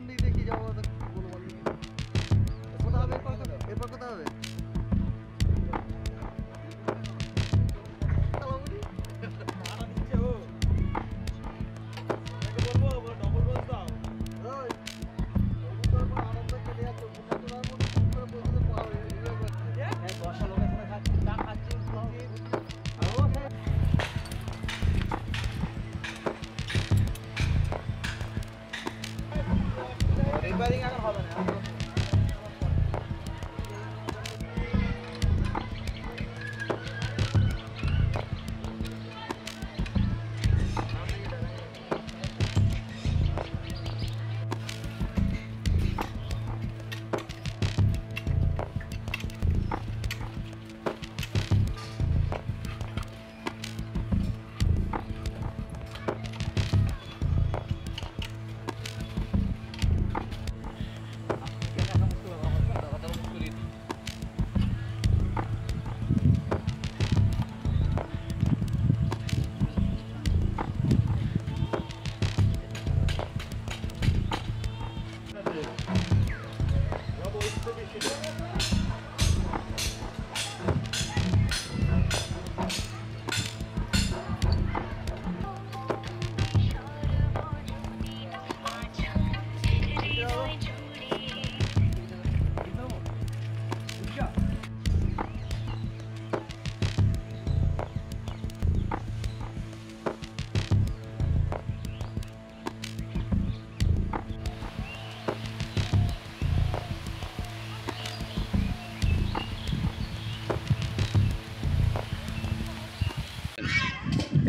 দিক দিয়ে কি যাবো বলবো কোথা হবে এরপর কোথা হবে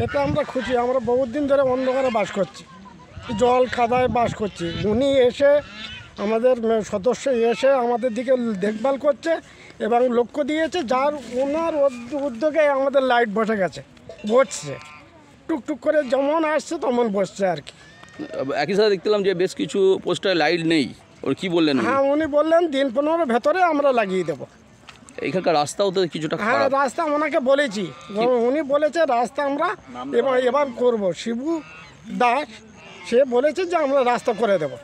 এতে আমরা খুশি। আমরা বহুত দিন ধরে অন্ধকারে বাস করছি, জল কাদায় বাস করছি। উনি এসে আমাদের সদস্য এসে আমাদের দিকে দেখভাল করছে এবং লক্ষ্য দিয়েছে, যার ওনার উদ্যোগে আমাদের লাইট বসে গেছে, বসছে টুকটুক করে যেমন আসছে তেমন বসছে আর কি। একই সাথে দেখলাম যে বেশ কিছু পোস্টারে লাইট নেই, ওর কি বললেন? হ্যাঁ, উনি বললেন দিন 15 ভেতরে আমরা লাগিয়ে দেবো। এখানকার রাস্তাও তো কিছুটা হ্যাঁ, খারাপ। রাস্তা ওনাকে বলেছি, উনি বলেছে রাস্তা আমরা এবার করবো। শিবু দাস সে বলেছে যে আমরা রাস্তা করে দেবো।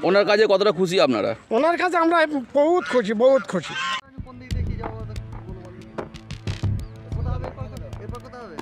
ওনার কাজে কতটা খুশি আপনারা? ওনার কাছে আমরা বহুত খুশি, বহুত খুশি। কোন দিক দিয়ে কি যাবো বলবো কোথা হবে এরপর কোথা হবে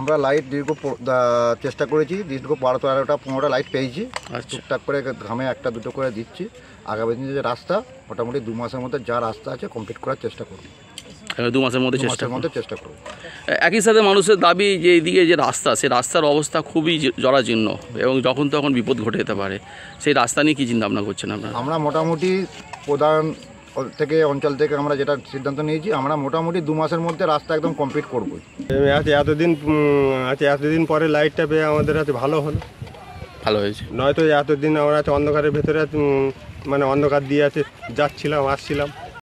আমরা লাইট দীর্ঘ চেষ্টা করেছি, দীর্ঘ 12-13-15টা লাইট পেয়েছি। টুকটাক করে ঘামে একটা দুটো করে দিচ্ছি। আগামী দিনে যে রাস্তা মোটামুটি 2 মাসের মধ্যে যা রাস্তা আছে কমপ্লিট করার চেষ্টা করব। 2 মাসের মধ্যে চেষ্টা করব। একই সাথে মানুষের দাবি যে এইদিকে যে রাস্তা, সেই রাস্তার অবস্থা খুবই জরাজীর্ণ এবং যখন তখন বিপদ ঘটে যেতে পারে। সেই রাস্তা নিয়ে কী চিন্তা ভাবনা করছেন আপনারা? আমরা মোটামুটি প্রধান থেকে অঞ্চল থেকে আমরা যেটা সিদ্ধান্ত নিয়েছি, আমরা মোটামুটি 2 মাসের মধ্যে রাস্তা একদম কমপ্লিট করবো। এতদিন পরে লাইটটা পেয়ে আমাদের হাতে ভালো হলো, ভালো হয়েছে। নয়তো এতদিন আমরা অন্ধকারের ভেতরে মানে অন্ধকার দিয়ে যাচ্ছিলাম আসছিলাম।